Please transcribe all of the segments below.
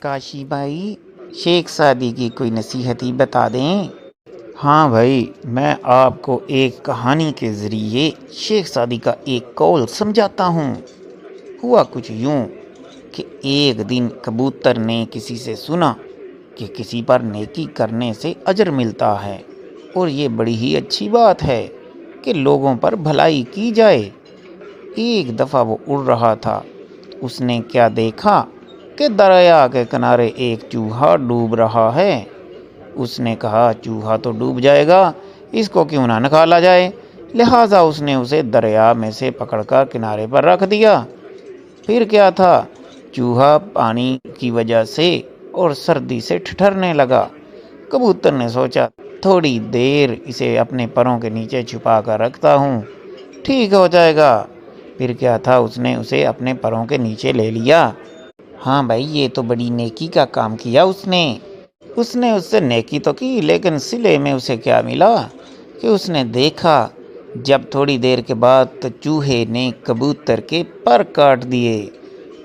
کاشی بھائی، شیخ سعدی کی کوئی نصیحت ہی بتا دیں۔ ہاں بھائی، میں آپ کو ایک کہانی کے ذریعے شیخ سعدی کا ایک قول سمجھاتا ہوں۔ ہوا کچھ یوں کہ ایک دن کبوتر نے کسی سے سنا کہ کسی پر نیکی کرنے سے اجر ملتا ہے، اور یہ بڑی ہی اچھی بات ہے کہ لوگوں پر بھلائی کی جائے۔ ایک دفعہ وہ اڑ رہا تھا، اس نے کیا دیکھا کہ دریا کے کنارے ایک چوہا ڈوب رہا ہے۔ اس نے کہا چوہا تو ڈوب جائے گا، اس کو کیوں نہ نکالا جائے۔ لہٰذا اس نے اسے دریا میں سے پکڑ کر کنارے پر رکھ دیا۔ پھر کیا تھا، چوہا پانی کی وجہ سے اور سردی سے ٹھٹھرنے لگا۔ کبوتر نے سوچا تھوڑی دیر اسے اپنے پروں کے نیچے چھپا کر رکھتا ہوں، ٹھیک ہو جائے گا۔ پھر کیا تھا، اس نے اسے اپنے پروں کے نیچے لے لیا۔ ہاں بھائی، یہ تو بڑی نیکی کا کام کیا اس نے اس سے نیکی تو کی، لیکن صلے میں اسے کیا ملا کہ اس نے دیکھا جب تھوڑی دیر کے بعد تو چوہے نے کبوتر کے پر کاٹ دیے۔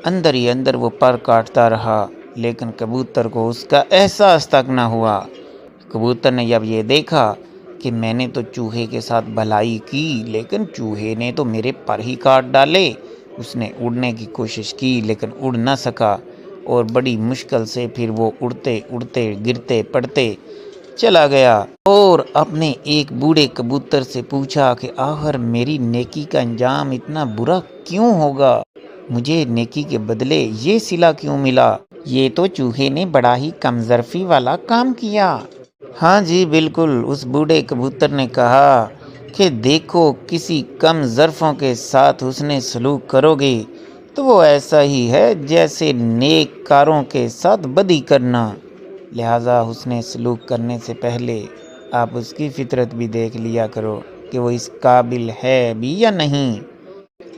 اندر ہی اندر وہ پر کاٹتا رہا، لیکن کبوتر کو اس کا احساس تک نہ ہوا۔ کبوتر نے جب یہ دیکھا کہ میں نے تو چوہے کے ساتھ بھلائی کی، لیکن چوہے نے تو میرے پر ہی کاٹ ڈالے۔ اس نے اڑنے کی کوشش کی لیکن اڑ نہ سکا، اور بڑی مشکل سے پھر وہ اڑتے اڑتے گرتے پڑتے چلا گیا، اور اپنے ایک بوڑھے کبوتر سے پوچھا کہ آخر میری نیکی کا انجام اتنا برا کیوں ہوگا؟ مجھے نیکی کے بدلے یہ صلہ کیوں ملا؟ یہ تو چوہے نے بڑا ہی کم ظرفی والا کام کیا۔ ہاں جی بالکل، اس بوڑھے کبوتر نے کہا کہ دیکھو، کسی کم ظرفوں کے ساتھ حسن سلوک کرو گے تو وہ ایسا ہی ہے جیسے نیک کاروں کے ساتھ بدی کرنا۔ لہٰذا حسن سلوک کرنے سے پہلے آپ اس کی فطرت بھی دیکھ لیا کرو کہ وہ اس قابل ہے بھی یا نہیں۔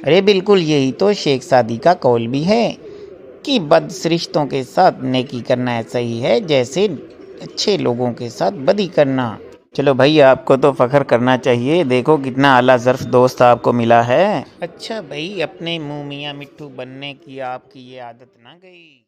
ارے بالکل، یہی تو شیخ سعدی کا قول بھی ہے کہ بد سرشتوں کے ساتھ نیکی کرنا ایسا ہی ہے جیسے اچھے لوگوں کے ساتھ بدی کرنا۔ چلو بھائی، آپ کو تو فخر کرنا چاہیے، دیکھو کتنا اعلیٰ ظرف دوست آپ کو ملا ہے۔ اچھا بھائی، اپنے منہ میاں مٹھو بننے کی آپ کی یہ عادت نہ گئی؟